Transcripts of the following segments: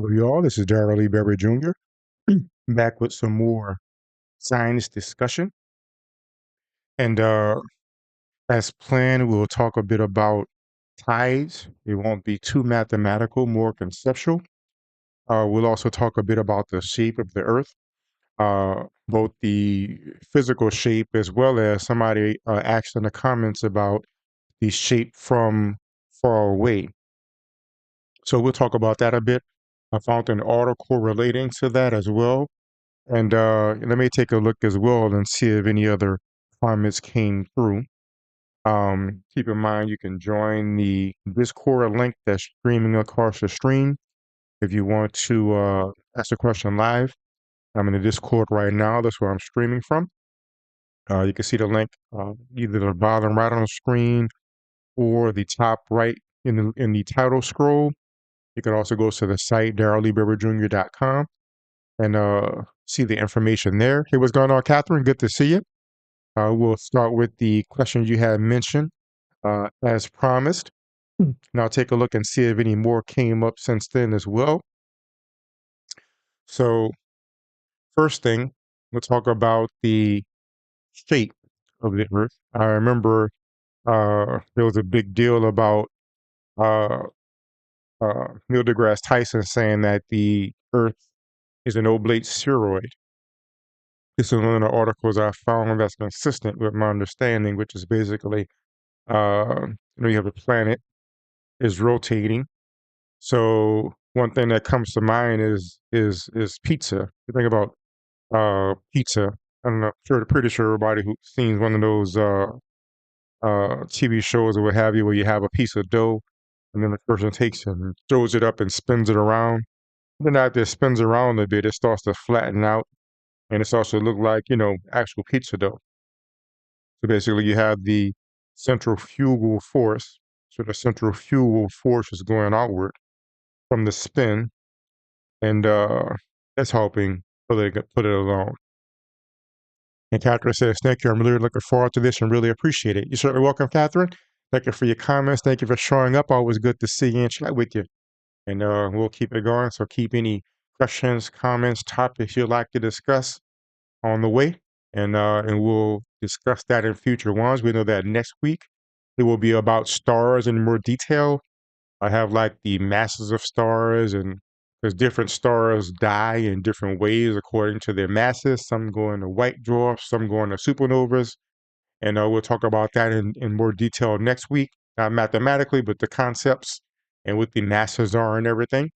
Hello, y'all. This is Darryl Jr. back with some more science discussion. And as planned, we'll talk a bit about tides. It won't be too mathematical, more conceptual. We'll also talk a bit about the shape of the Earth, both the physical shape as well as somebody asked in the comments about the shape from far away. So we'll talk about that a bit. I found an article relating to that as well. And let me take a look as well and see if any other comments came through. Keep in mind, you can join the Discord link that's streaming across the stream if you want to ask a question live. I'm in the Discord right now. That's where I'm streaming from. You can see the link either the bottom right on the screen or the top right in the title scroll. You can also go to the site darrellebjr.com and see the information there. Hey, what's going on, Catherine? Good to see you. We'll start with the questions you had mentioned as promised. And I'll take a look and see if any more came up since then as well. So first thing, we'll talk about the shape of the Earth. I remember there was a big deal about uh, Neil deGrasse Tyson saying that the Earth is an oblate spheroid. This is one of the articles I found that's consistent with my understanding, which is basically, you have a planet is rotating. So one thing that comes to mind is pizza. You think about pizza. I'm pretty sure everybody who's seen one of those TV shows or what have you, where you have a piece of dough, and then the person takes it and throws it up and spins it around. Then after it spins around a bit, it starts to flatten out, and it starts to look like actual pizza dough. So basically, you have the centrifugal force. So the centrifugal force is going outward from the spin, and that's helping put it along. And Catherine says, "Thank you. I'm really looking forward to this and really appreciate it." You're certainly welcome, Catherine. Thank you for your comments. Thank you for showing up. Always good to see you and chat with you. And we'll keep it going. So keep any questions, comments, topics you'd like to discuss on the way, and we'll discuss that in future ones. We know that next week it will be about stars in more detail. I have like the masses of stars, and because different stars die in different ways according to their masses. Some go into white dwarfs, some go into supernovas, and we'll talk about that in more detail next week. Not mathematically, but the concepts and what the masses are and everything.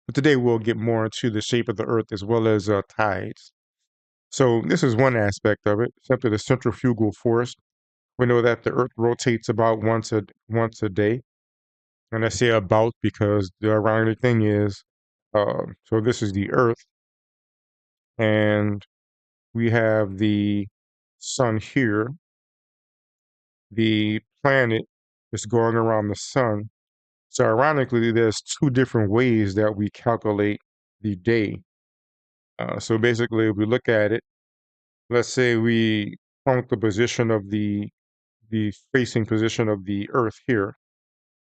But today we'll get more into the shape of the Earth as well as tides. So this is one aspect of it, simply the centrifugal force. We know that the Earth rotates about once a day, and I say about because the ironic thing is, so this is the Earth, and we have the sun here. The planet is going around the sun. So ironically, there's two different ways that we calculate the day. So basically, if we look at it, let's say we count the position of the facing position of the Earth here,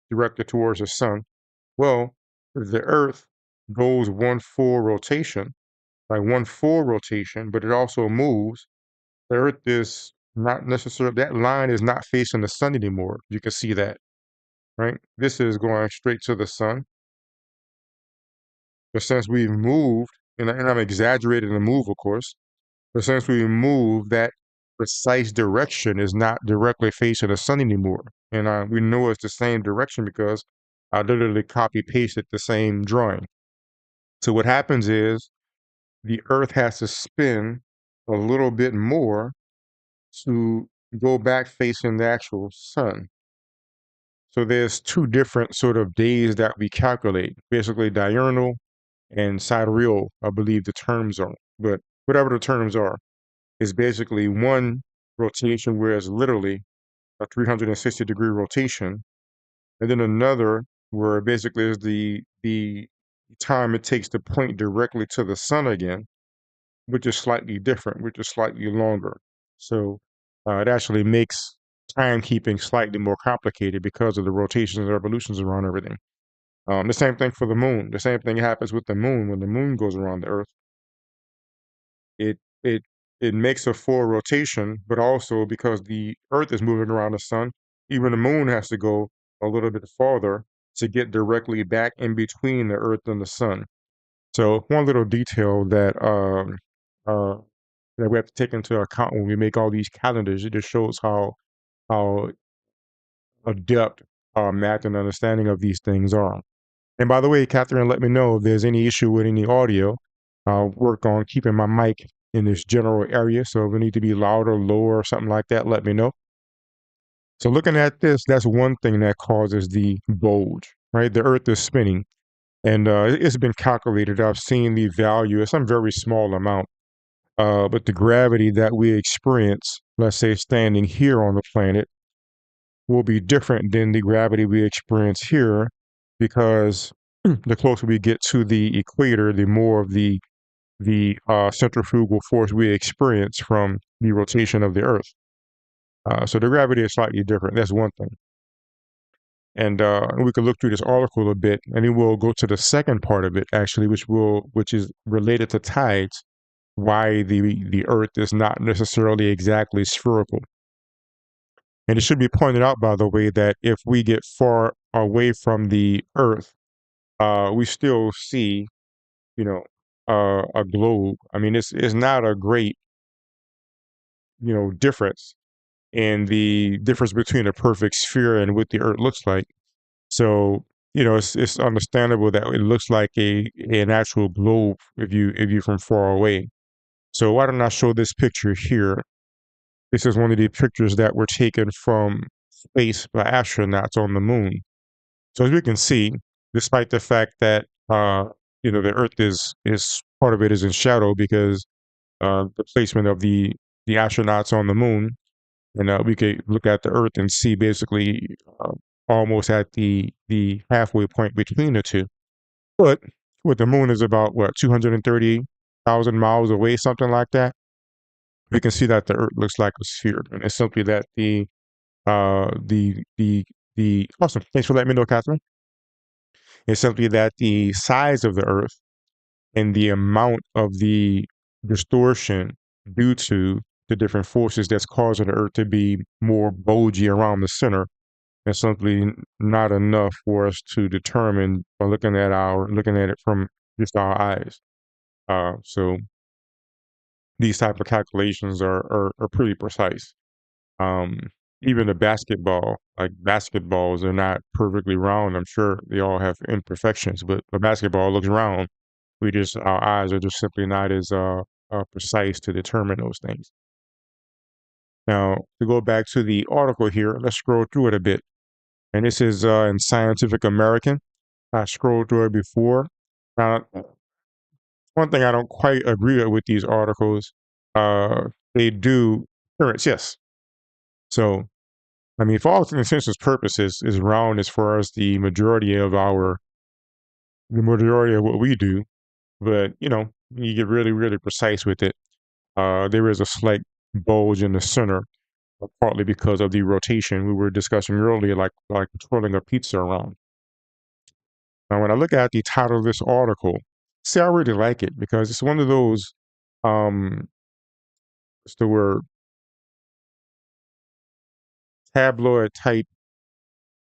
directed towards the sun. Well, the Earth goes one full rotation, like one full rotation, but it also moves. The Earth is not necessarily, that line is not facing the sun anymore. You can see that, right? This is going straight to the sun. But since we've moved, and I'm exaggerating the move, of course, but since we moved, that precise direction is not directly facing the sun anymore. And we know it's the same direction because I literally copy pasted the same drawing. So what happens is the Earth has to spin a little bit more to go back facing the actual sun. So there's two different sort of days that we calculate, basically diurnal and sidereal, I believe the terms are. But whatever the terms are, is basically one rotation, whereas literally a 360-degree rotation, and then another where basically is the time it takes to point directly to the sun again, which is slightly different, which is slightly longer. So it actually makes timekeeping slightly more complicated because of the rotations and revolutions around everything. The same thing for the moon. The same thing happens with the moon. When the moon goes around the Earth, it it it makes a full rotation, but also because the Earth is moving around the sun, even the moon has to go a little bit farther to get directly back in between the Earth and the sun. So one little detail uh, that we have to take into account when we make all these calendars, it just shows how adept our math and understanding of these things are. And by the way, Catherine, let me know if there's any issue with any audio. I'll work on keeping my mic in this general area. So if it need to be louder, lower, or something like that, let me know. So looking at this, that's one thing that causes the bulge, right? The Earth is spinning, and it's been calculated. I've seen the value. It's some very small amount, but the gravity that we experience, let's say standing here on the planet, will be different than the gravity we experience here, because the closer we get to the equator, the more of the centrifugal force we experience from the rotation of the Earth. So the gravity is slightly different. That's one thing. And we can look through this article a bit, and then we'll go to the second part of it, actually, which is related to tides, why the Earth is not necessarily exactly spherical. And it should be pointed out, by the way, that if we get far away from the Earth, we still see, you know, a globe. I mean, it's not a great, difference in the difference between a perfect sphere and what the Earth looks like. So, it's understandable that it looks like an actual globe if you from far away. So why don't I show this picture here? This is one of the pictures that were taken from space by astronauts on the moon. So as we can see, despite the fact that the Earth is part of it is in shadow because the placement of the astronauts on the moon, and we could look at the Earth and see basically almost at the halfway point between the two. But what the moon is about, what, 230,000 miles away, something like that. We can see that the Earth looks like a sphere, and it's simply that the awesome. Thanks for letting me know, Catherine. It's simply that the size of the Earth and the amount of the distortion due to the different forces that's causing the Earth to be more bulgy around the center is simply not enough for us to determine by looking at it from just our eyes. So these type of calculations are pretty precise. Um, Even the basketball, like basketballs, are not perfectly round. I'm sure they all have imperfections, but a basketball looks round. Our eyes are just simply not as precise to determine those things. Now, to go back to the article here, let's scroll through it a bit. And this is in Scientific American. I scrolled through it before. Now, one thing I don't quite agree with these articles, they do appearance, yes. So, I mean, for all intents and purposes, is round as far as the majority of what we do. But you get really, really precise with it. There is a slight bulge in the center, partly because of the rotation we were discussing earlier, like twirling a pizza around. Now, when I look at the title of this article, see, I really like it because it's one of those, what's the word, tabloid type.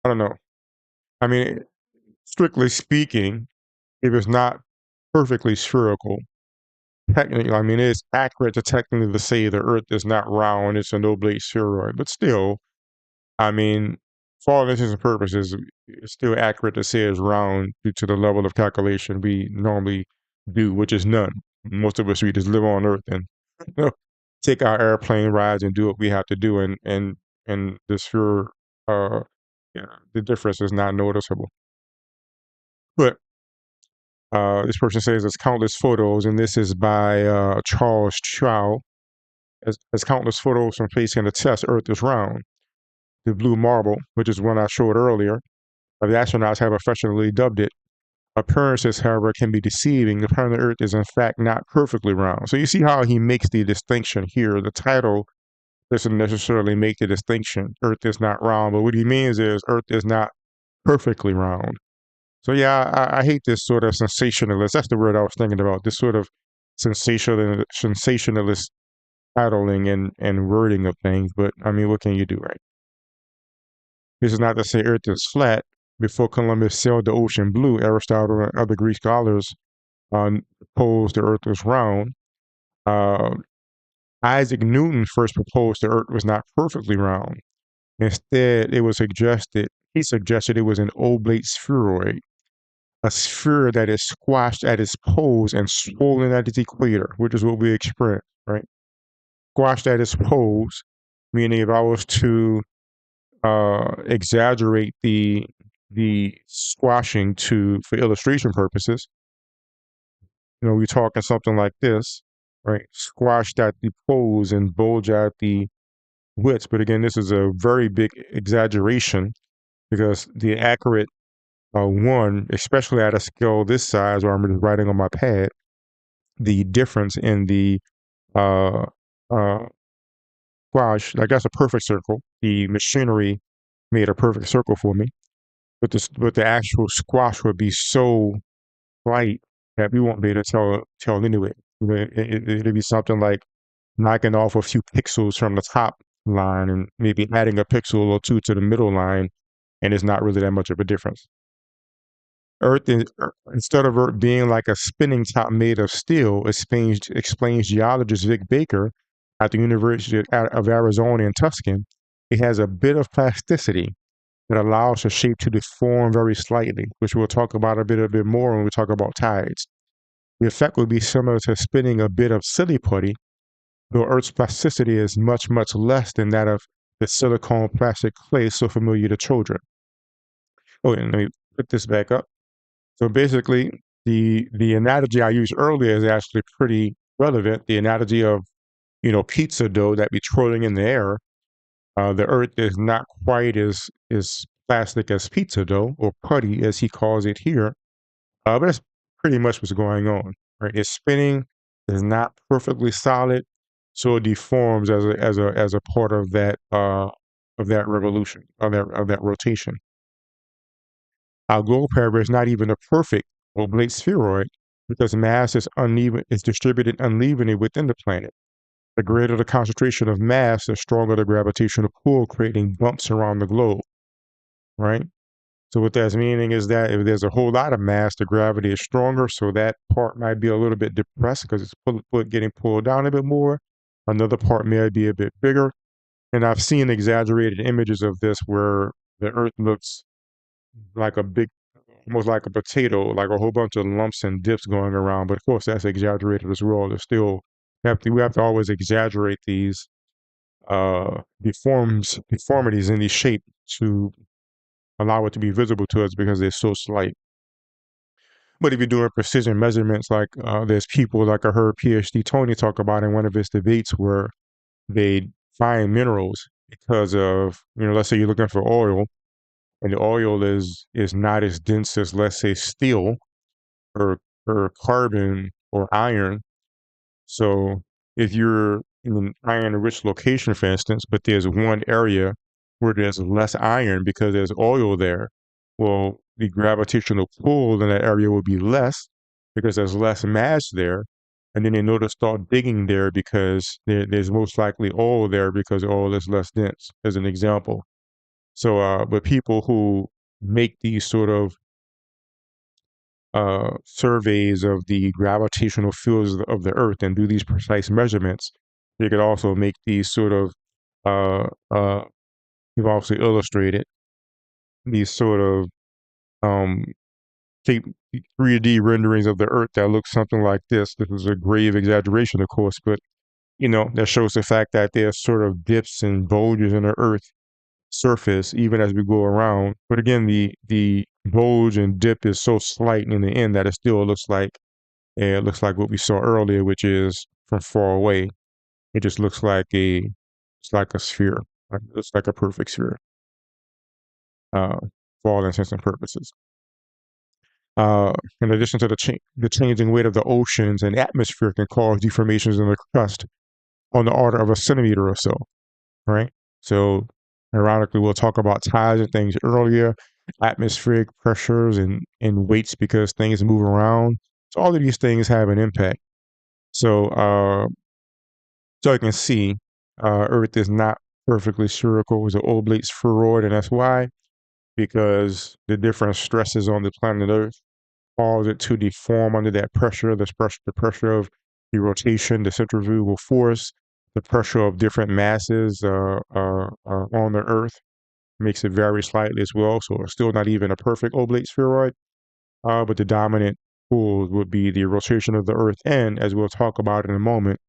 I don't know. I mean, strictly speaking, it was not perfectly spherical. Technically, I mean, it's accurate to technically say the Earth is not round; it's an oblate spheroid. But still, I mean, for all intents and purposes, it's still accurate to say it's round due to the level of calculation we normally do, which is none. Most of us, we just live on Earth and take our airplane rides and do what we have to do, and the sphere, uh, yeah, the difference is not noticeable. But this person says there's countless photos, and this is by Charles Chow. As countless photos from space can attest, Earth is round. The blue marble, which is one I showed earlier, the astronauts have affectionately dubbed it. Appearances, however, can be deceiving. The planet Earth is in fact not perfectly round. So you see how he makes the distinction here. The title doesn't necessarily make the distinction. Earth is not round, but what he means is Earth is not perfectly round. So yeah, I hate this sort of sensationalist. That's the word I was thinking about. This sort of sensationalist titling and wording of things. But I mean, what can you do, right? This is not to say Earth is flat. Before Columbus sailed the ocean blue, Aristotle and other Greek scholars proposed the Earth was round. Uh, Isaac Newton first proposed the Earth was not perfectly round. Instead, he suggested it was an oblate spheroid, a sphere that is squashed at its poles and swollen at its equator, which is what we experience, right? Squashed at its poles, meaning if I was to exaggerate the squashing to for illustration purposes, we're talking something like this, right? Squashed at the poles and bulge at the widths. But again, this is a very big exaggeration because the accurate one, especially at a scale this size where I'm just writing on my pad, the difference in the uh, uh, squash, like that's a perfect circle. The machinery made a perfect circle for me, but the actual squash would be so slight that we won't be able to tell anyway. It'd be something like knocking off a few pixels from the top line and maybe adding a pixel or two to the middle line, and it's not really that much of a difference. Instead of Earth being like a spinning top made of steel, explains geologist Vic Baker at the University of Arizona in Tucson, it has a bit of plasticity that allows the shape to deform very slightly, which we'll talk about a bit more when we talk about tides. The effect would be similar to spinning a bit of silly putty, though Earth's plasticity is much, much less than that of the silicone plastic clay so familiar to children. Oh, and let me put this back up. So basically, the analogy I used earlier is actually pretty relevant. The analogy of pizza dough that be twirling in the air. The Earth is not quite as plastic as pizza dough or putty as he calls it here, but that's pretty much what's going on. Right? It's spinning. It's not perfectly solid, so it deforms as a part of that revolution of that rotation. Our globe, however, is not even a perfect oblate spheroid because mass is distributed unevenly within the planet. The greater the concentration of mass, the stronger the gravitational pull, creating bumps around the globe, right? So what that's meaning is that if there's a whole lot of mass, the gravity is stronger, so that part might be a little bit depressed because it's getting pulled down a bit more. Another part may be a bit bigger. And I've seen exaggerated images of this where the Earth looks like a big, almost like a potato, like a whole bunch of lumps and dips going around. But of course, that's exaggerated as well. There's still we have to always exaggerate these deformities in the shape to allow it to be visible to us because they're so slight. But if you're doing precision measurements, like there's people like I heard PhD Tony talk about in one of his debates where they find minerals because of, let's say you're looking for oil and the oil is not as dense as, let's say, steel or carbon or iron. So if you're in an iron-rich location, for instance, but there's one area where there's less iron because there's oil there, well, the gravitational pull in that area will be less because there's less mass there. And then they know to start digging there because there's most likely oil there because oil is less dense, as an example. So, but people who make these sort of surveys of the gravitational fields of the Earth and do these precise measurements, they could also make these sort of, uh, uh, you've also illustrated these sort of um, 3D renderings of the Earth that look something like this. This is a grave exaggeration, of course, but that shows the fact that there's sort of dips and bulges in the Earth surface even as we go around. But again, the bulge and dip is so slight in the end that it looks like what we saw earlier, which is from far away. It just looks like it's like a sphere. It looks like a perfect sphere, uh, for all intents and purposes. In addition to the changing weight of the oceans and atmosphere can cause deformations in the crust on the order of a centimeter or so, right? So, ironically, we'll talk about tides and things earlier. atmospheric pressures and weights because things move around. So all of these things have an impact. So you can see, Earth is not perfectly spherical. It's an oblate spheroid, and that's why, because the different stresses on the planet Earth cause it to deform under that pressure, the pressure of the rotation, the centrifugal force, the pressure of different masses on the Earth makes it vary slightly as well. So it's still not even a perfect oblate spheroid, but the dominant pull would be the rotation of the Earth and, as we'll talk about in a moment,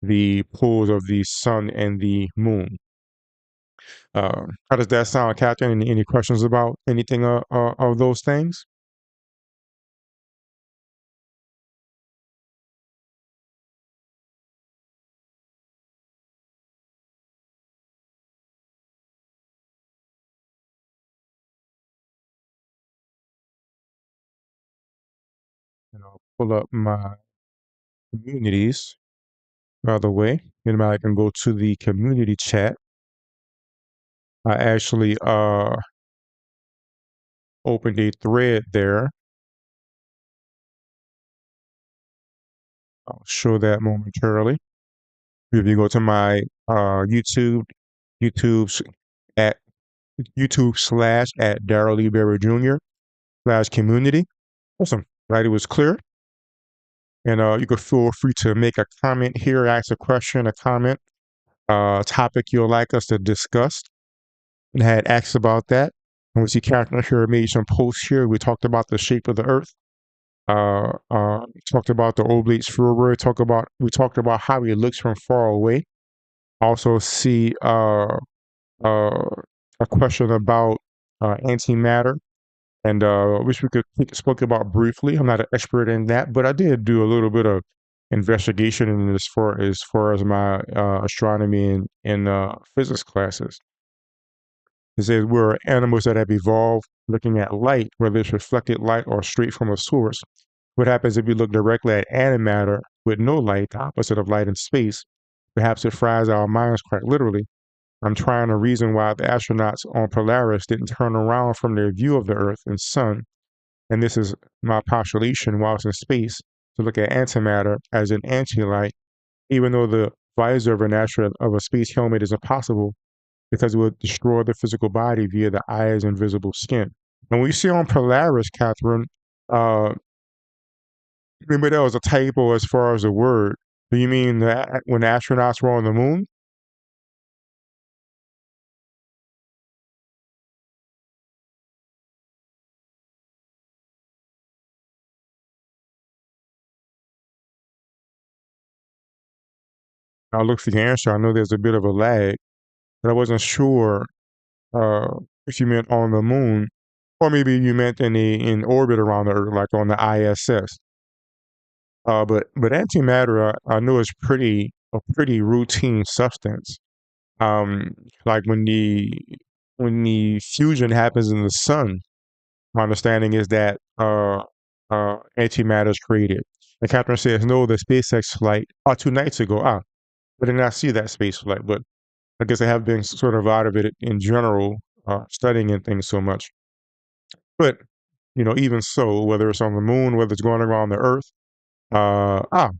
the pulls of the sun and the moon. How does that sound, Captain? Any questions about anything of those things? And I'll pull up my communities, by the way. And I can go to the community chat. I actually opened a thread there. I'll show that momentarily. If you go to my YouTube's at YouTube/ at Darryl E. Berry Jr. / community. Awesome. Right, it was clear. And you can feel free to make a comment here, ask a question, a comment, topic you'd like us to discuss. And I had asked about that. And we see Catherine here made some posts here. We talked about the shape of the Earth. Talked about the oblate spheroid. We talked about how it looks from far away. Also see a question about antimatter, and which we could spoke about briefly. I'm not an expert in that, but I did do a little bit of investigation in this as far as my astronomy and physics classes. It says we're animals that have evolved looking at light, whether it's reflected light or straight from a source. What happens if you look directly at antimatter with no light, the opposite of light in space? Perhaps it fries our minds quite literally. I'm trying to reason why the astronauts on Polaris didn't turn around from their view of the Earth and Sun, and this is my postulation whilst in space, to look at antimatter as an anti-light, even though the visor of a space helmet is impossible because it would destroy the physical body via the eye's invisible skin. And we see on Polaris, Catherine, uh, remember that was a typo as far as the word. Do you mean that when the astronauts were on the moon? I'll look for the answer. I know there's a bit of a lag, but I wasn't sure uh, if you meant on the moon, or maybe you meant in orbit around the Earth, like on the ISS. But antimatter, I know is a pretty routine substance. Um, like when the fusion happens in the sun, my understanding is that antimatter is created. The captain says, no, the SpaceX flight 2 nights ago. I did not see that space flight, but I guess I have been sort of out of it in general, studying and things so much. But even so, whether it's on the moon, whether it's going around the Earth, uh, ah,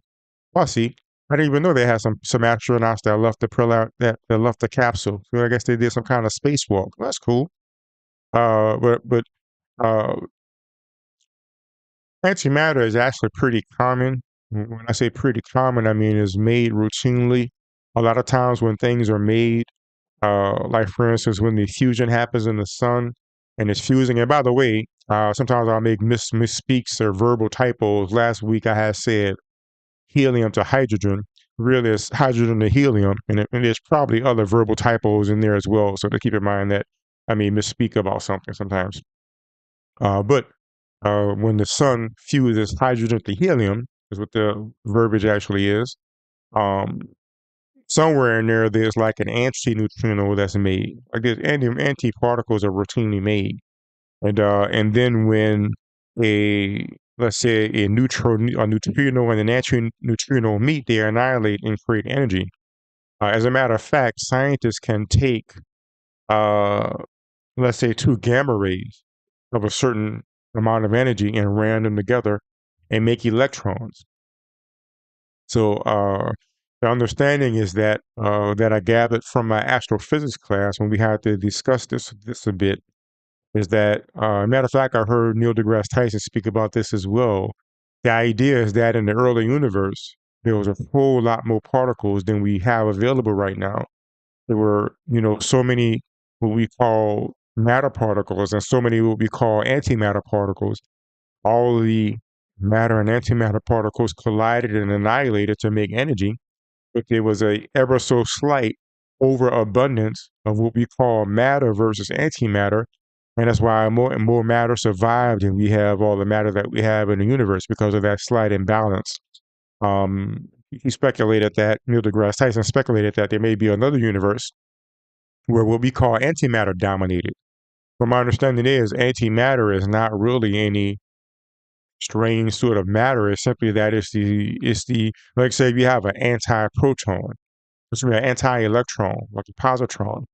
I see. I didn't even know they had some astronauts that left that left the capsule. So I guess they did some kind of spacewalk. That's cool. But uh, antimatter is actually pretty common. When I say pretty common, I mean it's made routinely. A lot of times when things are made, like for instance, when the fusion happens in the sun and it's fusing. And by the way, sometimes I'll make misspeaks or verbal typos. Last week I had said helium to hydrogen. Really, it's hydrogen to helium, and there's probably other verbal typos in there as well. So to keep in mind that I may misspeak about something sometimes. But when the sun fuses hydrogen to helium, is what the verbiage actually is. Um, Somewhere in there's like an anti-neutrino that's made. Like there's anti-particles are routinely made, and then when a let's say a neutrino and an anti-neutrino meet, they annihilate and create energy. As a matter of fact, scientists can take uh, let's say two gamma rays of a certain amount of energy and ran them together and make electrons. So the understanding is that that I gathered from my astrophysics class when we had to discuss this a bit is that, matter of fact, I heard Neil deGrasse Tyson speak about this as well. The idea is that in the early universe, there was a whole lot more particles than we have available right now. There were, so many what we call matter particles and so many what we call antimatter particles. All of the matter and antimatter particles collided and annihilated to make energy, but there was a ever so slight overabundance of what we call matter versus antimatter, and that's why more and more matter survived, and we have all the matter that we have in the universe because of that slight imbalance. He speculated that Neil deGrasse Tyson speculated that there may be another universe where what we call antimatter dominated. From my understanding is antimatter is not really any strange sort of matter. It's simply that it's the like say if you have an anti-proton, it's an anti-electron, like a positron.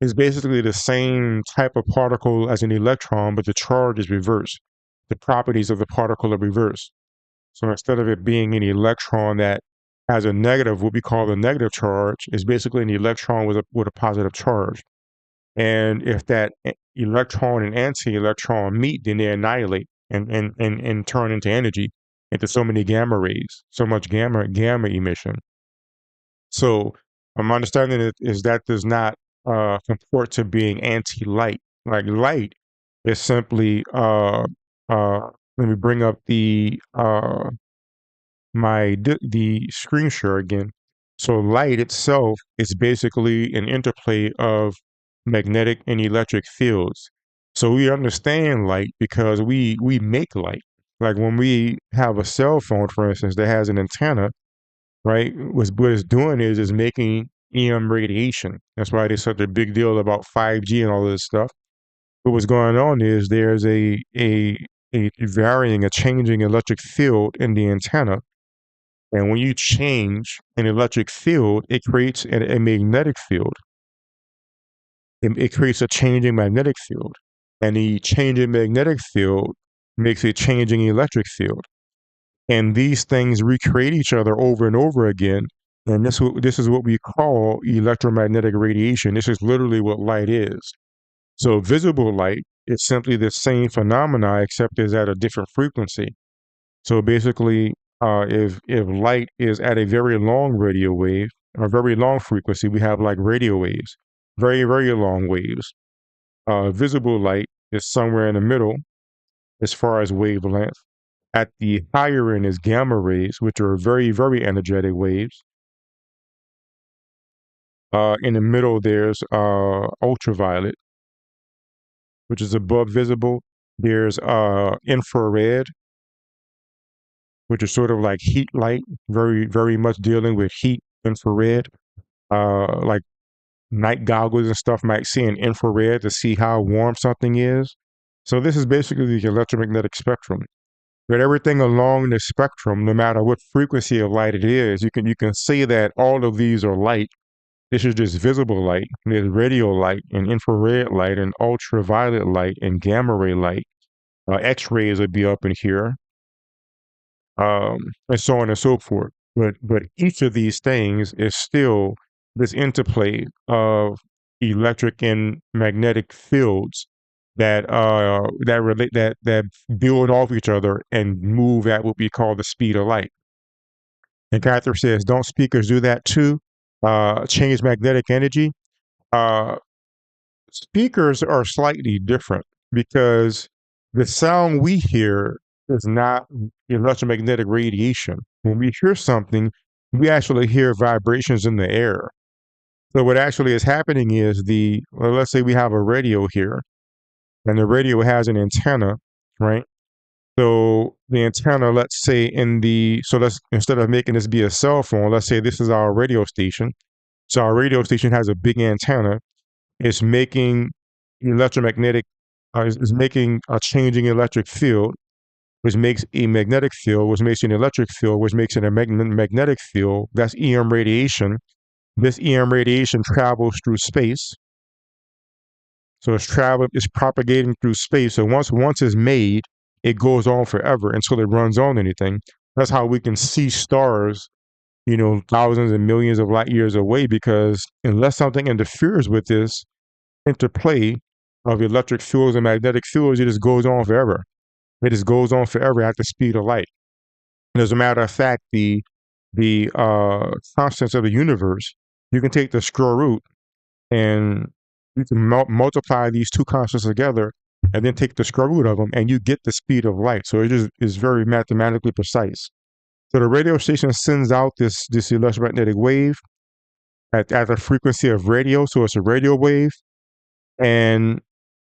It's basically the same type of particle as an electron, but the charge is reversed. The properties of the particle are reversed. So instead of it being an electron that has a negative, what we call a negative charge, is basically an electron with a positive charge. And if that electron and anti-electron meet, then they annihilate and turn into energy, into so many gamma rays, so much gamma emission. So my understanding is that does not comport to being anti-light. Like light is simply let me bring up the screen share again. So light itself is basically an interplay of magnetic and electric fields. So we understand light because we make light. Like when we have a cell phone, for instance, that has an antenna, right? What it's doing is making EM radiation. That's why there's such a big deal about 5G and all this stuff. But what's going on is there's a changing electric field in the antenna. And when you change an electric field, it creates a magnetic field. It creates a changing magnetic field. And the changing magnetic field makes a changing electric field. And these things recreate each other over and over again. And this is what we call electromagnetic radiation. This is literally what light is. So visible light is simply the same phenomena, except it's at a different frequency. So basically, if light is at a very long radio wave, or very long frequency, we have like radio waves, very, very long waves. Visible light is somewhere in the middle as far as wavelength. At the higher end is gamma rays, which are very, very energetic waves. In the middle, there's ultraviolet, which is above visible. There's infrared, which is sort of like heat light, very, very much dealing with heat, infrared. Like night goggles and stuff might see in infrared to see how warm something is. So this is basically the electromagnetic spectrum. But everything along the spectrum, no matter what frequency of light it is, you can see that all of these are light. This is just visible light. There's radio light and infrared light and ultraviolet light and gamma ray light. X-rays would be up in here, and so on and so forth. But each of these things is still this interplay of electric and magnetic fields that build off each other and move at what we call the speed of light. And Catherine says, "Don't speakers do that too? Change magnetic energy." Uh, Speakers are slightly different because the sound we hear is not electromagnetic radiation. When we hear something, we actually hear vibrations in the air. So what actually is happening is let's say we have a radio here, and the radio has an antenna, right? So the antenna, let's say let's instead of making this be a cell phone, let's say this is our radio station. So our radio station has a big antenna. It's making electromagnetic, is making a changing electric field, which makes a magnetic field, which makes an electric field, which makes it a magnetic field. That's EM radiation. This EM radiation travels through space. So it's traveling, it's propagating through space. So once it's made, it goes on forever until it runs on anything. That's how we can see stars, thousands and millions of light years away, because unless something interferes with this interplay of electric fields and magnetic fields, it just goes on forever. It just goes on forever at the speed of light. And as a matter of fact, the constants of the universe, you can take the square root and you can multiply these two constants together and then take the square root of them and you get the speed of light. So it just is very mathematically precise. So the radio station sends out this electromagnetic wave at the frequency of radio. So it's a radio wave. And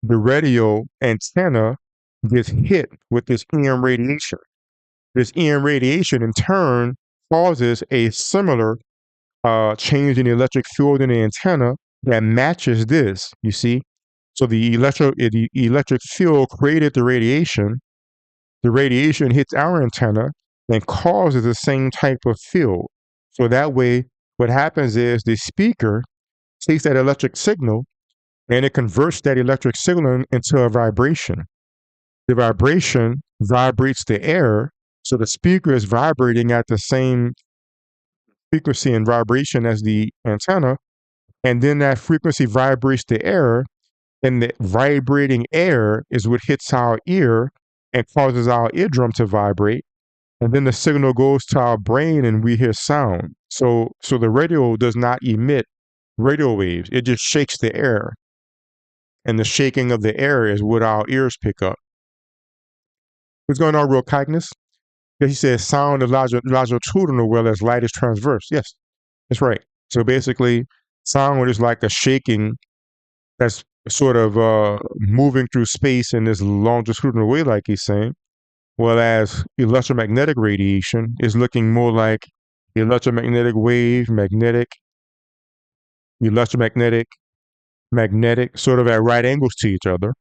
the radio antenna gets hit with this EM radiation. This EM radiation in turn causes a similar change in the electric field in the antenna that matches this, you see. So the electric field created the radiation hits our antenna and causes the same type of field. So that way, what happens is the speaker takes that electric signal and it converts that electric signal into a vibration. The vibration vibrates the air, so the speaker is vibrating at the same frequency and vibration as the antenna, and then that frequency vibrates the air, and the vibrating air is what hits our ear and causes our eardrum to vibrate, and then the signal goes to our brain and we hear sound. So the radio does not emit radio waves, it just shakes the air, and the shaking of the air is what our ears pick up. What's going on, real kindness? He says sound is longitudinal, whereas light is transverse. Yes, that's right. So basically, sound is like a shaking that's sort of moving through space in this longitudinal way, like he's saying. Whereas electromagnetic radiation is looking more like electromagnetic wave, electromagnetic, magnetic, sort of at right angles to each other.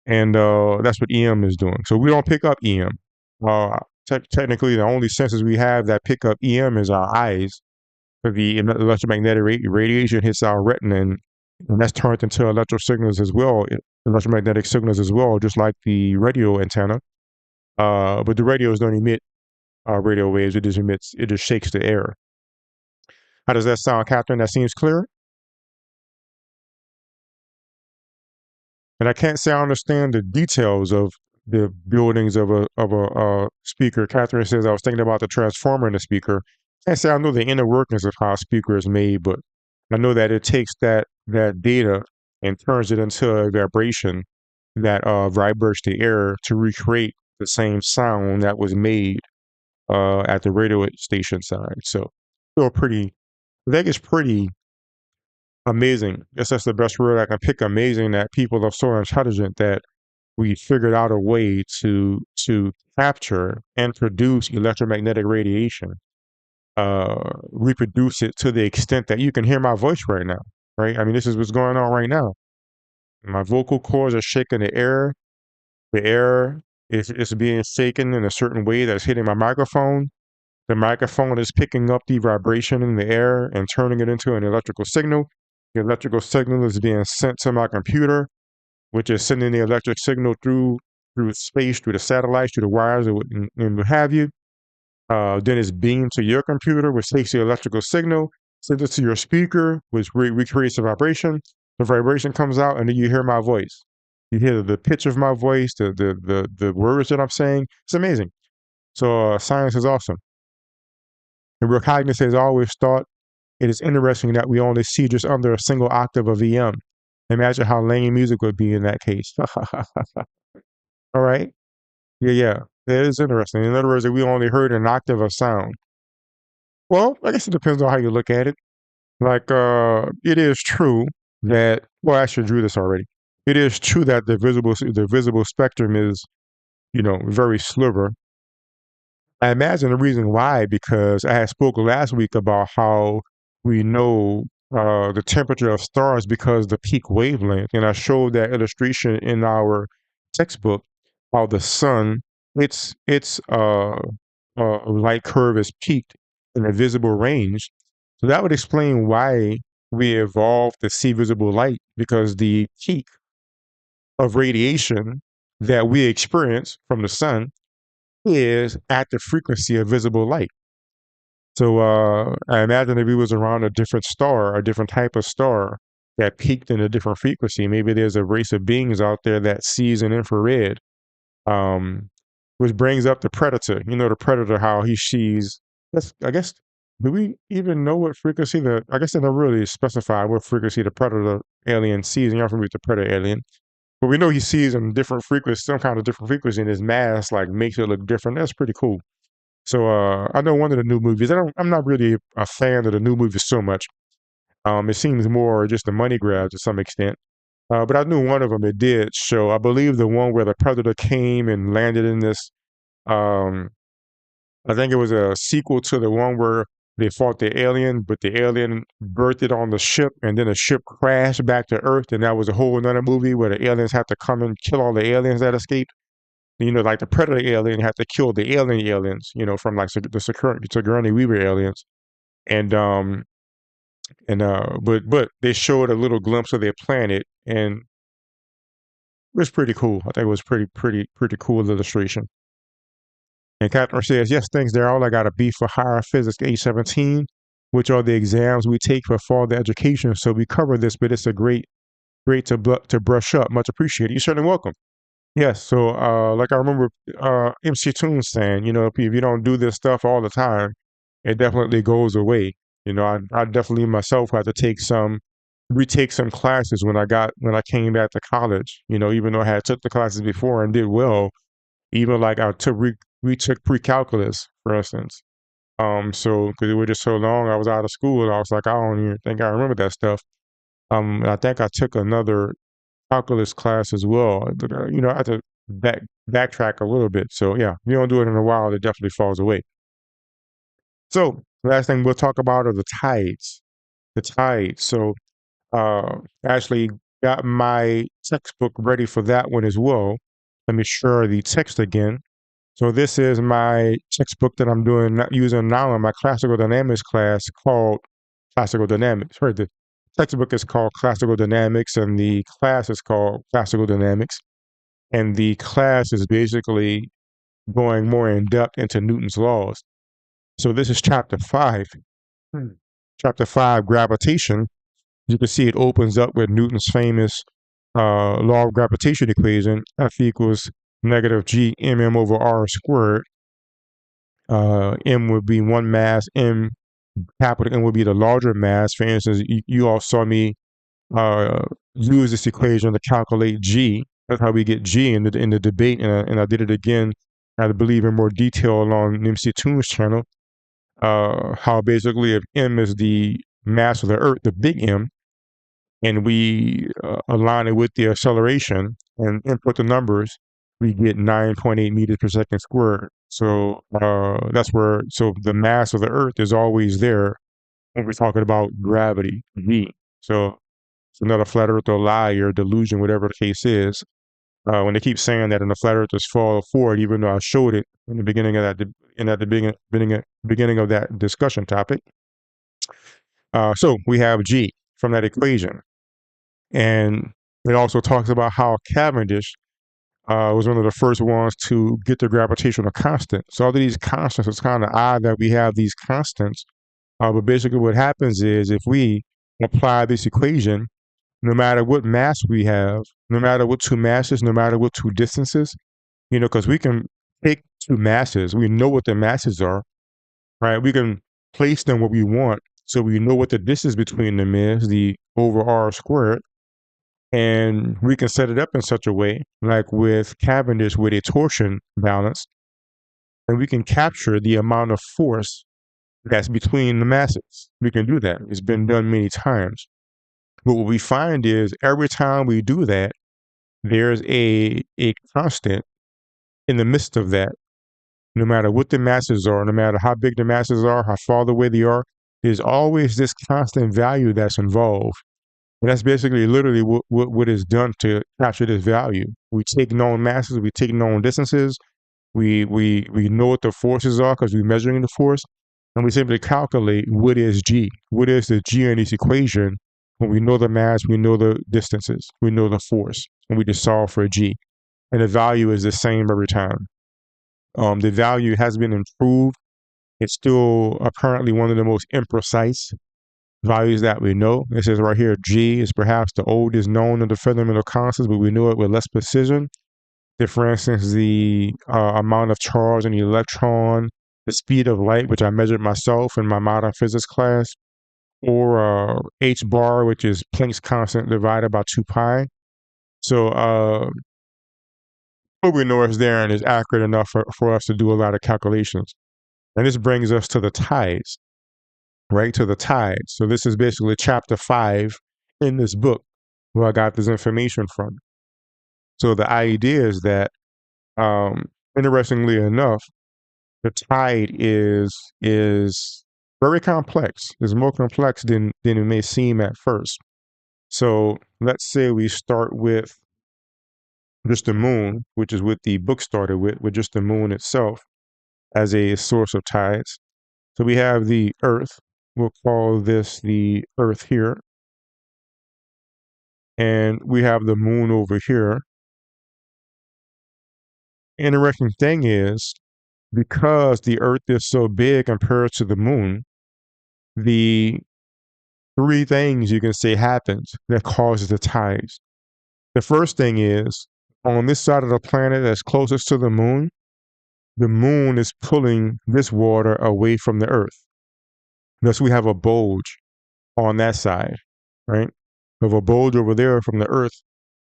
And that's what EM is doing. So we don't pick up EM. Technically, the only senses we have that pick up EM is our eyes. But the electromagnetic radiation hits our retina, and that's turned into electrical signals as well, electromagnetic signals as well, just like the radio antenna. But the radios don't emit radio waves. It just shakes the air. How does that sound, Catherine? That seems clear? And I can't say I understand the details of the buildings of a speaker. Catherine says I was thinking about the transformer in the speaker. I can't say I know the inner workings of how a speaker is made, but I know that it takes that data and turns it into a vibration that vibrates the air to recreate the same sound that was made at the radio station side. So, I think it's pretty amazing. I guess that's the best word I can pick. Amazing that people are so intelligent that we figured out a way to capture and produce electromagnetic radiation, reproduce it to the extent that you can hear my voice right now, right? I mean, this is what's going on right now. My vocal cords are shaking the air. The air is being shaken in a certain way that's hitting my microphone. The microphone is picking up the vibration in the air and turning it into an electrical signal. The electrical signal is being sent to my computer, which is sending the electric signal through space, through the satellites, through the wires, and what have you. Then it's beamed to your computer, which takes the electrical signal, sends it to your speaker, which recreates the vibration. The vibration comes out, and then you hear my voice. You hear the pitch of my voice, the words that I'm saying. It's amazing. So science is awesome. And Real Cognitus has always thought it is interesting that we only see just under a single octave of EM. Imagine how lame music would be in that case. All right. Yeah. It is interesting. In other words, that we only heard an octave of sound. Well, I guess it depends on how you look at it. Like, it is true that, well, I actually drew this already. It is true that the visible spectrum is, very sliver. I imagine the reason why, because I had spoke last week about how we know the temperature of stars because the peak wavelength, and I showed that illustration in our textbook, how the sun, its light curve is peaked in a visible range. So that would explain why we evolved to see visible light, because the peak of radiation that we experience from the sun is at the frequency of visible light. So I imagine if we was around a different star, a different type of star that peaked in a different frequency, maybe there's a race of beings out there that sees an infrared, um, which brings up the predator. You know, the predator, how he sees. I guess. Do we even know what frequency the? I guess they don't really specify what frequency the predator alien sees. And you're familiar with the predator alien, but we know he sees in different frequency, some kind of different frequency, and his mass like makes it look different. That's pretty cool. So I know one of the new movies. I'm not really a fan of the new movies so much. It seems more just a money grab to some extent. But I knew one of them. It did show. I believe the one where the predator came and landed in this. Um, I think it was a sequel to the one where they fought the alien, but the alien birthed it on the ship, and then the ship crashed back to Earth, and that was a whole another movie where the aliens have to come and kill all the aliens that escaped. You know, like the predator alien had to kill the alien aliens. You know, from like the Sigourney Weaver aliens, and but they showed a little glimpse of their planet, and it was pretty cool. I think it was pretty cool illustration. And Catherine says, yes, thanks, Darryl. I got a B for higher physics age 17, which are the exams we take for further education. So we cover this, but it's a great to brush up. Much appreciated. You're certainly welcome. Yes, so like I remember MC Toon saying, you know, if you don't do this stuff all the time, it definitely goes away. You know, I definitely myself had to retake some classes when I came back to college. You know, even though I had took the classes before and did well, even like I retook pre-calculus, for instance. So because it was just so long, I was out of school, and I was like, I don't even think I remember that stuff. And I think I took another calculus class as well. But you know, I had to backtrack a little bit. So yeah, if you don't do it in a while, it definitely falls away. So last thing we'll talk about are the tides. The tides. So actually got my textbook ready for that one as well. Let me share the text again. So this is my textbook that I'm using now in my classical dynamics class called Classical Dynamics. Right, the textbook is called Classical Dynamics, and the class is called Classical Dynamics. And the class is basically going more in depth into Newton's laws. So this is chapter 5. Chapter 5, gravitation. You can see it opens up with Newton's famous law of gravitation equation, F equals negative g mm over r squared. M would be one mass, capital M would be the larger mass. For instance, you all saw me use this equation to calculate g. That's how we get g in the debate, and I did it again, I believe, in more detail on MC Toon's channel. How basically if m is the mass of the Earth, the big M, and we align it with the acceleration and input the numbers, we get 9.8 meters per second squared. So that's where, so the mass of the Earth is always there when we're talking about gravity, V. So it's another flat earther lie or delusion, whatever the case is. When they keep saying that, and the flat earthers fall for it, even though I showed it in the beginning of that, beginning of that discussion topic. So we have G from that equation. And it also talks about how Cavendish was one of the first ones to get the gravitational constant. So all of these constants, it's kind of odd that we have these constants. But basically what happens is if we apply this equation, no matter what mass we have, no matter what two masses, no matter what two distances, you know, because we can take two masses, we know what the masses are, right? We can place them where we want. So we know what the distance between them is, the over r squared. And we can set it up in such a way, like with Cavendish with a torsion balance, and we can capture the amount of force that's between the masses. We can do that. It's been done many times. But what we find is every time we do that, there's a constant in the midst of that. No matter what the masses are, no matter how big the masses are, how far away they are, there's always this constant value that's involved. And that's basically literally what is done to capture this value. We take known masses, we take known distances, we know what the forces are because we're measuring the force, and we simply calculate what is G. What is the G in this equation When we know the mass, we know the distances, we know the force, and we just solve for G. And the value is the same every time. The value has been improved. It's still apparently one of the most imprecise values that we know. It says right here, G is perhaps the oldest known of the fundamental constants, but we know it with less precision. For instance, the amount of charge in the electron, the speed of light, which I measured myself in my modern physics class, or h bar, which is Planck's constant divided by 2 pi. So what we know is there and is accurate enough for us to do a lot of calculations. And this brings us to the tides, right? To the tides. So this is basically chapter 5 in this book where I got this information from. So the idea is that, interestingly enough, the tide is very complex. It's more complex than it may seem at first. So let's say we start with just the moon, which is what the book started with just the moon itself as a source of tides. So we have the Earth. We'll call this the Earth here. And we have the moon over here. Interesting thing is, because the Earth is so big compared to the moon, the 3 things you can say happens that causes the tides. The first thing is, on this side of the planet that's closest to the moon is pulling this water away from the Earth. Thus, we have a bulge on that side, right? We have a bulge over there from the Earth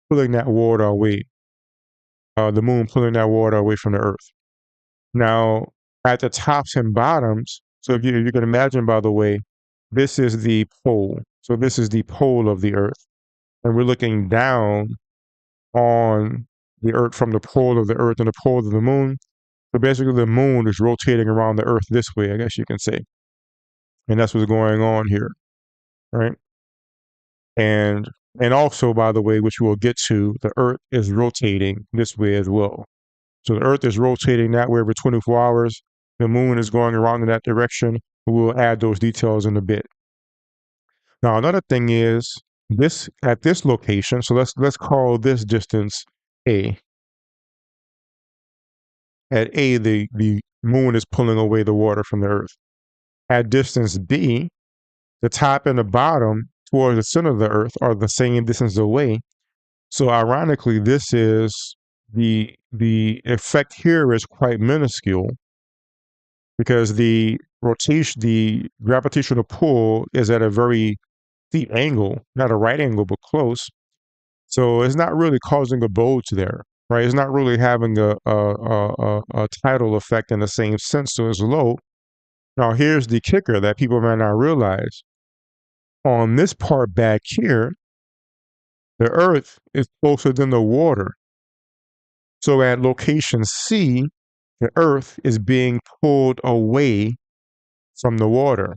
pulling that water away. The moon pulling that water away from the Earth. Now, at the tops and bottoms, so if you can imagine, by the way, this is the pole. So this is the pole of the Earth. And we're looking down on the Earth from the pole of the Earth and the pole of the moon. So basically the moon is rotating around the Earth this way, I guess you can say. And that's what's going on here, right? And also, by the way, which we'll get to, the Earth is rotating this way as well. So the Earth is rotating that way every 24 hours. The moon is going around in that direction. We'll add those details in a bit. Now, another thing is this at this location. So let's call this distance A. At A, the moon is pulling away the water from the Earth. At distance B, the top and the bottom towards the center of the Earth are the same distance away. So ironically, this is the effect here is quite minuscule because the gravitational pull is at a very steep angle, not a right angle, but close. So it's not really causing a bulge there, right? It's not really having a tidal effect in the same sense, so it's low. Now here's the kicker that people might not realize. On this part back here, the Earth is closer than the water. So at location C, the Earth is being pulled away from the water.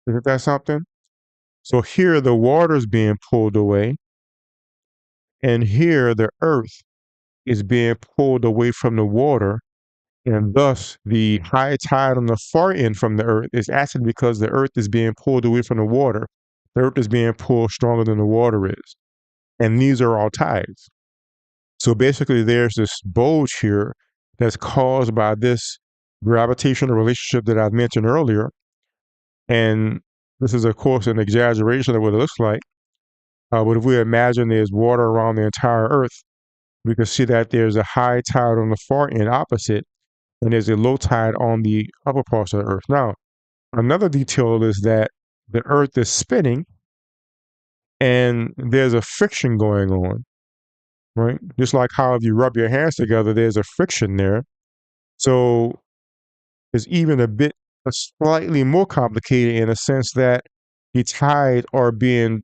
Isn't that something? So here the water is being pulled away, and here the Earth is being pulled away from the water, and thus the high tide on the far end from the Earth is actually because the Earth is being pulled away from the water. The Earth is being pulled stronger than the water is. And these are all tides. So basically there's this bulge here that's caused by this gravitational relationship that I mentioned earlier. And this is, of course, an exaggeration of what it looks like. But if we imagine there's water around the entire Earth, we can see that there's a high tide on the far end opposite, and there's a low tide on the upper parts of the Earth. Now, another detail is that the Earth is spinning, and there's a friction going on, right? Just like how if you rub your hands together, there's a friction there. So it's even slightly more complicated in a sense that the tides are being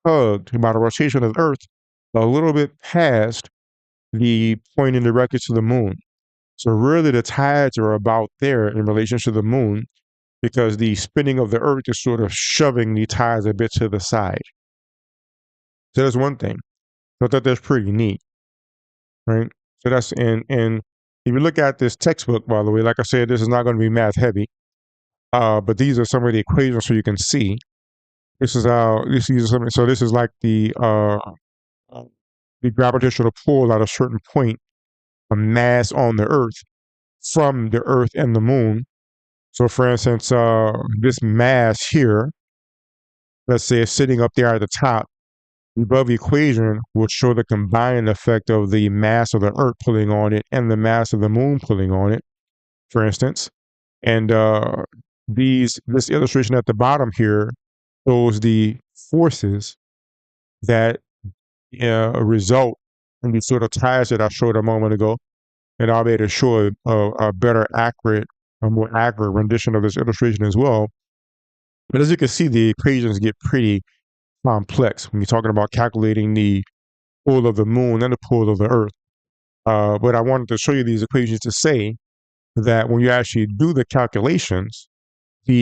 tugged by the rotation of the Earth a little bit past the pointing directly to the moon. So really the tides are about there in relation to the moon because the spinning of the Earth is sort of shoving the tides a bit to the side. So that's one thing. So I thought that's pretty neat, right? So that's, and if you look at this textbook, by the way, like I said, this is not going to be math heavy, but these are some of the equations so you can see. This is something. So this is like the gravitational pull at a certain point, a mass on the Earth from the Earth and the Moon. So, for instance, this mass here, let's say, is sitting up there at the top. The above equation will show the combined effect of the mass of the Earth pulling on it and the mass of the Moon pulling on it, for instance. And this illustration at the bottom here shows the forces that result in these sort of ties that I showed a moment ago. And I'll be able to show a better, a more accurate rendition of this illustration as well. But as you can see, the equations get pretty complex when you're talking about calculating the pull of the moon and the pull of the Earth. But I wanted to show you these equations to say that when you actually do the calculations, at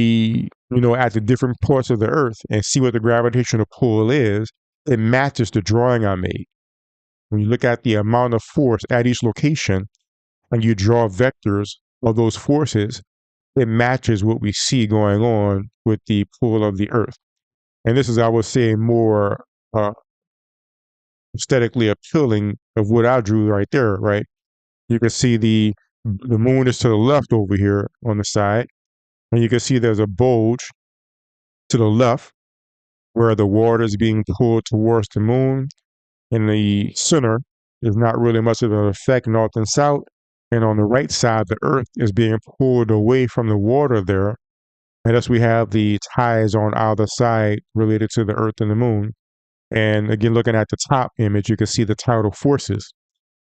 the different parts of the Earth and see what the gravitational pull is, it matches the drawing I made. When you look at the amount of force at each location and you draw vectors of those forces, it matches what we see going on with the pull of the Earth. And this is, I would say, more aesthetically appealing of what I drew right there, right? You can see the moon is to the left over here on the side, and you can see there's a bulge to the left where the water is being pulled towards the moon. In the center, there's not really much of an effect north and south. And on the right side, the Earth is being pulled away from the water there. And thus we have the tides on either side related to the Earth and the moon. And again, looking at the top image, you can see the tidal forces,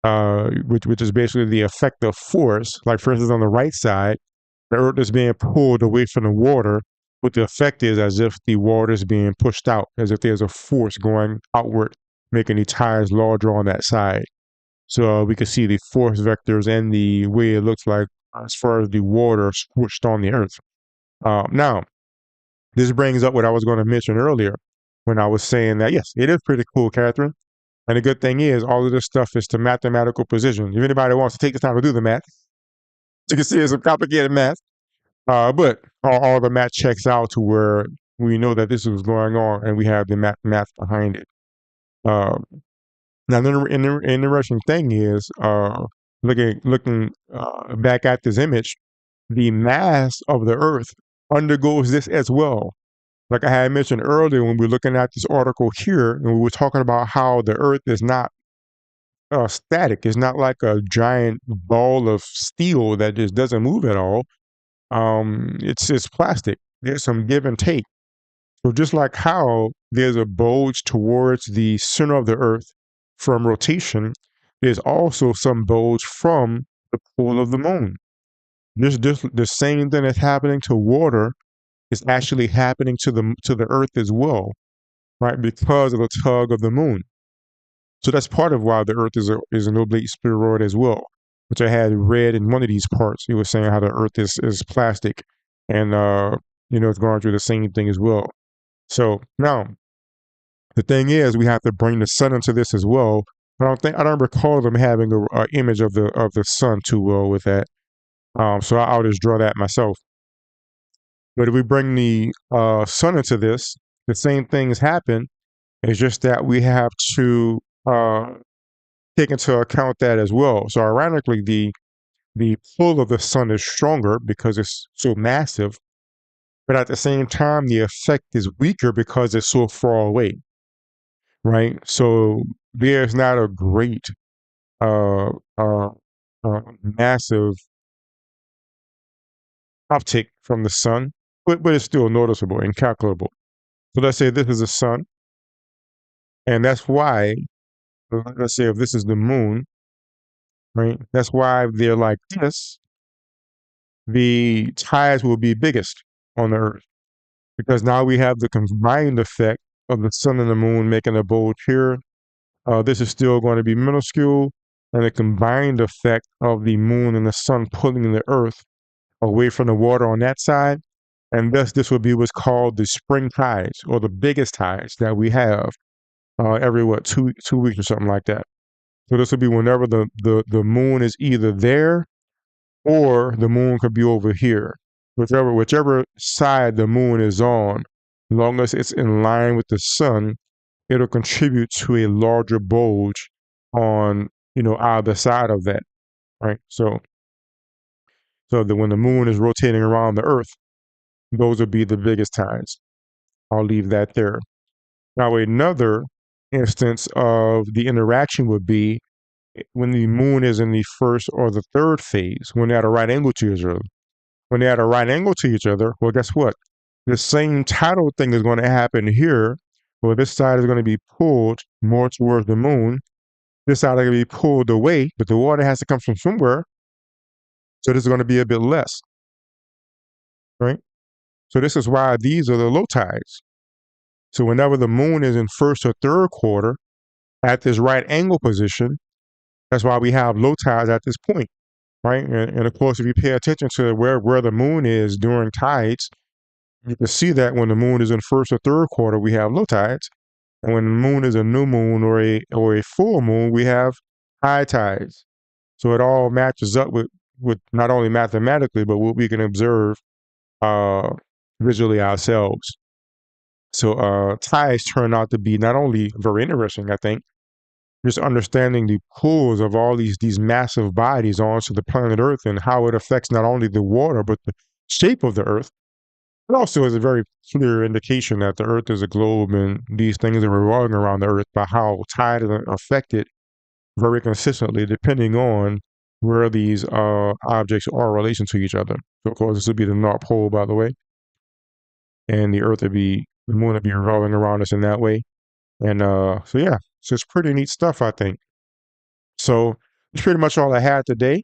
which is basically the effective force. Like, for instance, on the right side, the Earth is being pulled away from the water. What the effect is as if the water is being pushed out, as if there's a force going outward, making the tides larger on that side. So we can see the force vectors and the way it looks like as far as the water squished on the Earth. Now, this brings up what I was going to mention earlier when I was saying that, yes, it is pretty cool, Catherine. And the good thing is, all of this stuff is to mathematical precision. If anybody wants to take the time to do the math, you can see it's some complicated math. But all the math checks out to where we know that this is going on and we have the math behind it. Now, the interesting thing is, looking back at this image, the mass of the Earth undergoes this as well. Like I had mentioned earlier when we were looking at this article here, and we were talking about how the Earth is not static. It's not like a giant ball of steel that just doesn't move at all. It's plastic. There's some give and take. So just like how there's a bulge towards the center of the Earth from rotation, there's also some bulge from the pull of the moon. The same thing that's happening to water is actually happening to the Earth as well, right? Because of the tug of the moon. So that's part of why the Earth is an oblate spheroid as well, which I had read in one of these parts. It was saying how the Earth is plastic, and it's going through the same thing as well. So now, the thing is, we have to bring the sun into this as well. I don't recall them having a image of the sun too well with that. So I'll just draw that myself. But if we bring the sun into this, the same things happen. It's just that we have to take into account that as well. So ironically, the pull of the sun is stronger because it's so massive, but at the same time, the effect is weaker because it's so far away, right? So there's not a great uh, uh, massive uptick from the sun, but it's still noticeable and calculable. So let's say this is the sun, and that's why, let's say if this is the moon, right? That's why they're like this, the tides will be biggest on the Earth because now we have the combined effect of the sun and the moon making a bulge here. This is still going to be minuscule, and the combined effect of the moon and the sun pulling the Earth away from the water on that side. And thus, this would be what's called the spring tides, or the biggest tides that we have every, 2 weeks or something like that. So this would be whenever the moon is either there or the moon could be over here. Whichever side the moon is on, as long as it's in line with the sun, it'll contribute to a larger bulge on, either side of that, right? So that when the moon is rotating around the Earth, those would be the biggest tides. I'll leave that there. Now, another instance of the interaction would be when the moon is in the first or the third phase, when they're at a right angle to each other. When they're at a right angle to each other, well, guess what? The same tidal thing is going to happen here, where this side is going to be pulled more towards the moon. This side is going to be pulled away, but the water has to come from somewhere, so this is going to be a bit less, right? So this is why these are the low tides. So whenever the moon is in first or third quarter at this right angle position, that's why we have low tides at this point, right? And of course, if you pay attention to where the moon is during tides, you can see that when the moon is in first or third quarter, we have low tides. And when the moon is a new moon or a full moon, we have high tides. So it all matches up with not only mathematically, but what we can observe visually ourselves. So tides turn out to be not only very interesting, I think, just understanding the pulls of all these massive bodies onto the planet Earth and how it affects not only the water, but the shape of the Earth. It also is a very clear indication that the Earth is a globe and these things are revolving around the Earth by how tide is affected very consistently depending on where these objects are in relation to each other. So of course, this would be the North Pole, by the way, and the moon would be revolving around us in that way. And so yeah, so it's pretty neat stuff, I think. So that's pretty much all I had today.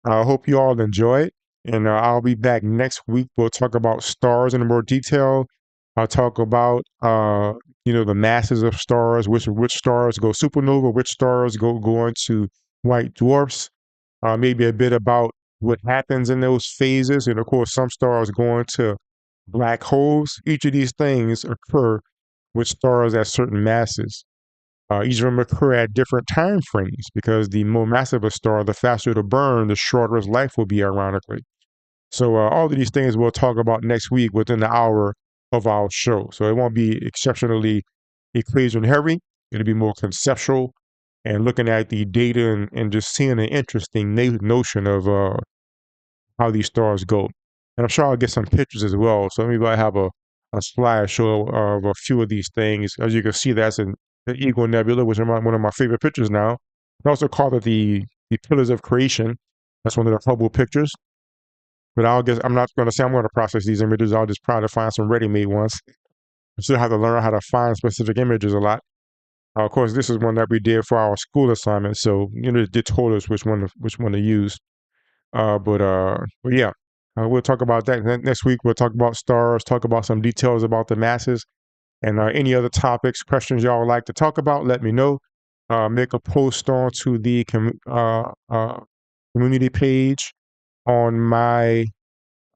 I hope you all enjoy it. And I'll be back next week. We'll talk about stars in more detail. I'll talk about, the masses of stars, which stars go supernova, which stars go into white dwarfs. Maybe a bit about what happens in those phases. And of course, some stars go into black holes. Each of these things occur with stars at certain masses. Each of them occur at different time frames because the more massive a star, the faster it'll burn, the shorter its life will be, ironically. So all of these things we'll talk about next week within the hour of our show. So it won't be exceptionally equation heavy. It'll be more conceptual and looking at the data and just seeing an interesting notion of how these stars go. And I'm sure I'll get some pictures as well. So maybe I have a slideshow of a few of these things. As you can see, that's the Eagle Nebula, which is one of my favorite pictures now. I also call it the Pillars of Creation. That's one of the Hubble pictures. But I'm not going to say I'm going to process these images. I'll just try to find some ready-made ones. I still have to learn how to find specific images a lot. Of course, this is one that we did for our school assignment, so they told us which one to use. But yeah, we'll talk about that next week. We'll talk about stars, talk about some details about the masses, and any other topics, questions y'all would like to talk about. Let me know. Make a post onto the community page on my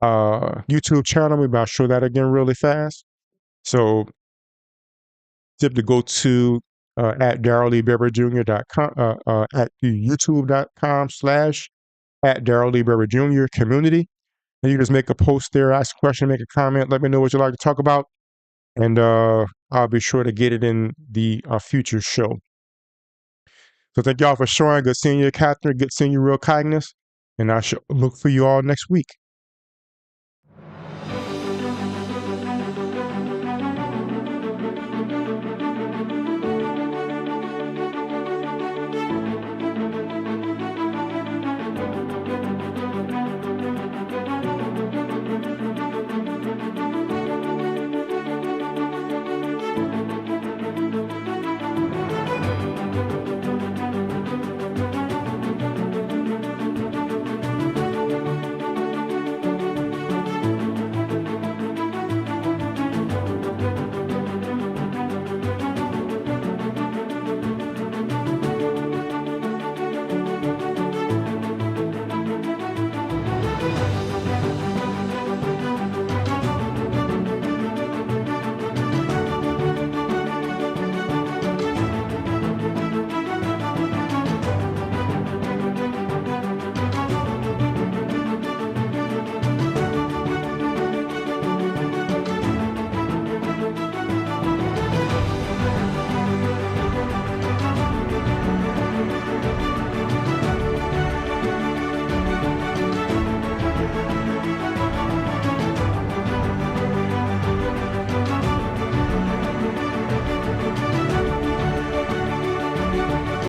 YouTube channel. Maybe I'll show that again really fast. So tip to go to at DarrylLeeBerberJr.com at youtube.com/at DarrylLeeBerberJr community. And you just make a post there, ask a question, make a comment, let me know what you'd like to talk about, and I'll be sure to get it in the future show. So thank y'all for showing. Good seeing you, Catherine. Good seeing you, Real Kindness. And I shall look for you all next week.